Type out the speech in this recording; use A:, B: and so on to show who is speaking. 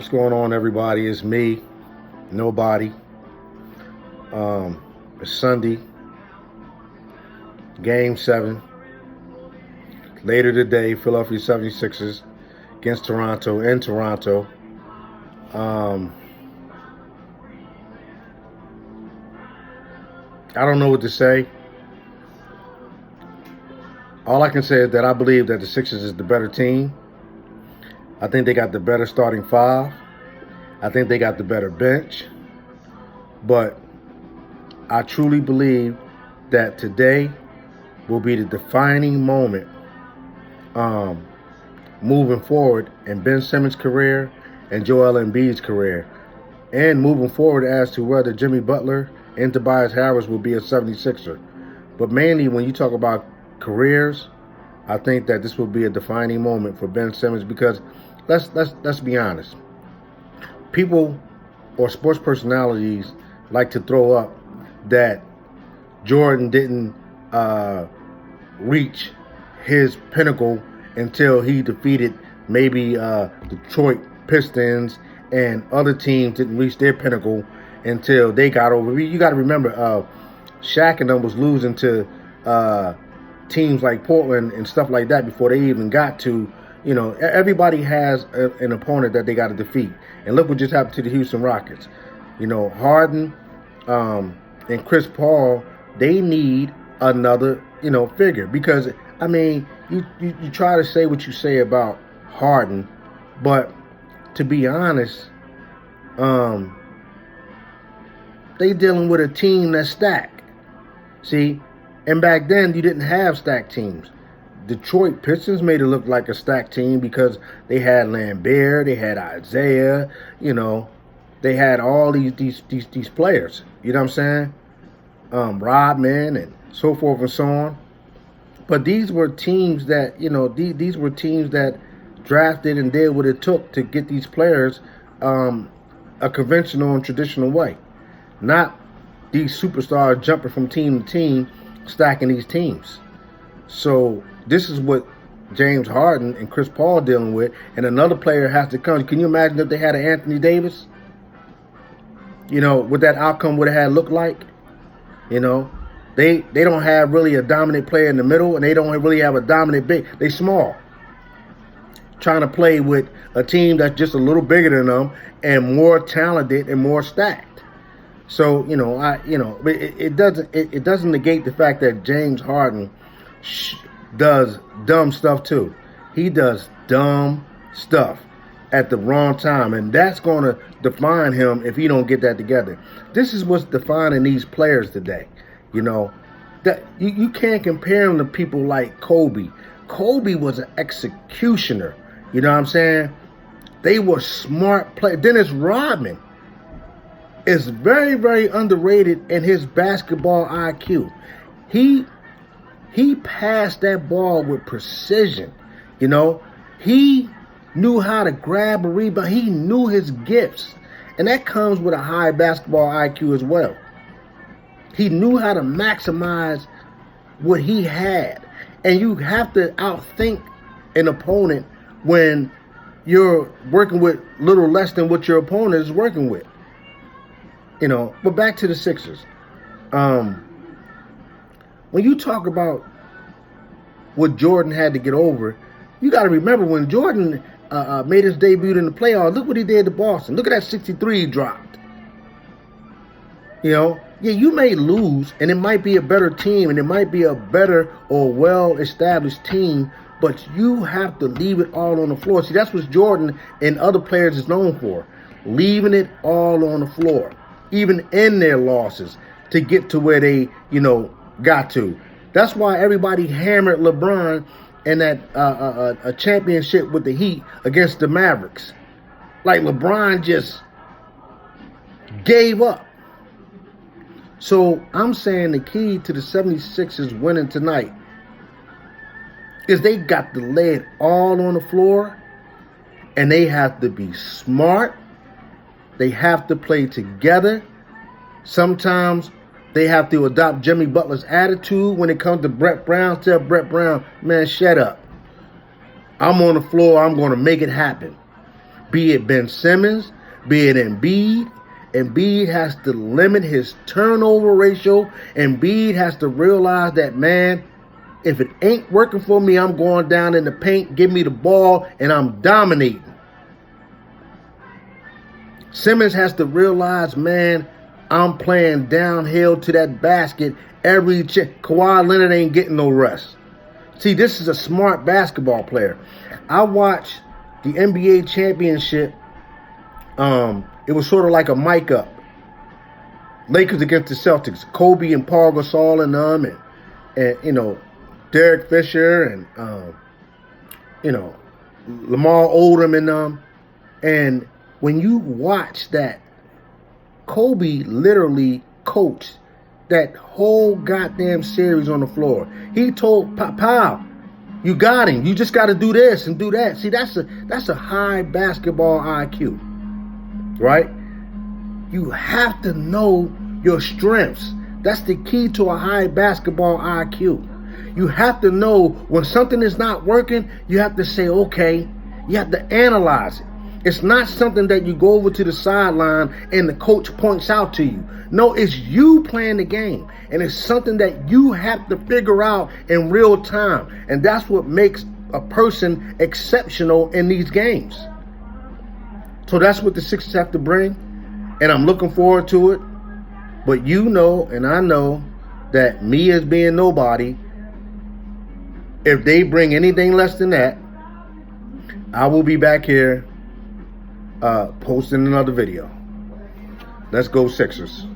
A: What's going on, everybody? It's me, nobody. It's Sunday, Game 7. Later today, Philadelphia 76ers against Toronto in Toronto. I don't know what to say. All I can say is that I believe that the Sixers is the better team. I think they got the better starting five. I think they got the better bench. But I truly believe that today will be the defining moment moving forward in Ben Simmons' career and Joel Embiid's career. And moving forward as to whether Jimmy Butler and Tobias Harris will be a 76er. But mainly when you talk about careers, I think that this will be a defining moment for Ben Simmons because let's be honest. People or sports personalities like to throw up that Jordan didn't reach his pinnacle until he defeated maybe Detroit Pistons, and other teams didn't reach their pinnacle until they got over. You got to remember, Shaq and them was losing to teams like Portland and stuff like that before they even got to, everybody has an opponent that they got to defeat. And look what just happened to the Houston Rockets. Harden and Chris Paul, they need another, figure. Because, you try to say what you say about Harden, but to be honest, they dealing with a team that's stacked. See? And back then, you didn't have stacked teams. Detroit Pistons made it look like a stacked team because they had Lambert, they had Isaiah, they had all these players. You know what I'm saying? Rodman and so forth and so on. But these were teams that, these were teams that drafted and did what it took to get these players a conventional and traditional way. Not these superstars jumping from team to team, stacking these teams. So this is what James Harden and Chris Paul dealing with, and another player has to come. Can you imagine if they had an Anthony Davis? What that outcome would have had looked like? They don't have really a dominant player in the middle, and they don't really have a dominant big. They small. Trying to play with a team that's just a little bigger than them and more talented and more stacked. So, it doesn't negate the fact that James Harden does dumb stuff too. He does dumb stuff at the wrong time, and that's going to define him if he don't get that together. This is what's defining these players today. That you can't compare them to people like Kobe. Kobe was an executioner. You know what I'm saying? They were smart players. Dennis Rodman is very, very underrated in his basketball IQ. He passed that ball with precision. He knew how to grab a rebound. He knew his gifts. And that comes with a high basketball IQ as well. He knew how to maximize what he had. And you have to outthink an opponent when you're working with little less than what your opponent is working with. But back to the Sixers. When you talk about what Jordan had to get over, you got to remember when Jordan made his debut in the playoffs, look what he did to Boston. Look at that 63 he dropped. Yeah, you may lose, and it might be a better team, and it might be a better or well-established team, but you have to leave it all on the floor. See, that's what Jordan and other players is known for, leaving it all on the floor, even in their losses, to get to where they, got to. That's why everybody hammered LeBron in that a championship with the Heat against the Mavericks. Like LeBron just gave up. So I'm saying the key to the 76ers winning tonight is they got to lay it all on the floor, and they have to be smart. They have to play together. Sometimes they have to adopt Jimmy Butler's attitude when it comes to Brett Brown. Tell Brett Brown, man, shut up. I'm on the floor. I'm going to make it happen. Be it Ben Simmons, be it Embiid. Embiid has to limit his turnover ratio. Embiid has to realize that, man, if it ain't working for me, I'm going down in the paint, give me the ball, and I'm dominating. Simmons has to realize, man, I'm playing downhill to that basket every check. Kawhi Leonard ain't getting no rest. See, this is a smart basketball player. I watched the NBA championship. It was sort of like a mic up. Lakers against the Celtics. Kobe and Paul Gasol and them, and Derek Fisher and Lamar Odom and them. And when you watch that, Kobe literally coached that whole goddamn series on the floor. He told Pau, you got him. You just got to do this and do that. See, that's a high basketball IQ, right? You have to know your strengths. That's the key to a high basketball IQ. You have to know when something is not working, you have to say, okay, you have to analyze it. It's not something that you go over to the sideline and the coach points out to you. No, it's you playing the game. And it's something that you have to figure out in real time. And that's what makes a person exceptional in these games. So that's what the Sixers have to bring. And I'm looking forward to it. But you know, and I know, that me as being nobody, if they bring anything less than that, I will be back here posting another video. Let's go Sixers.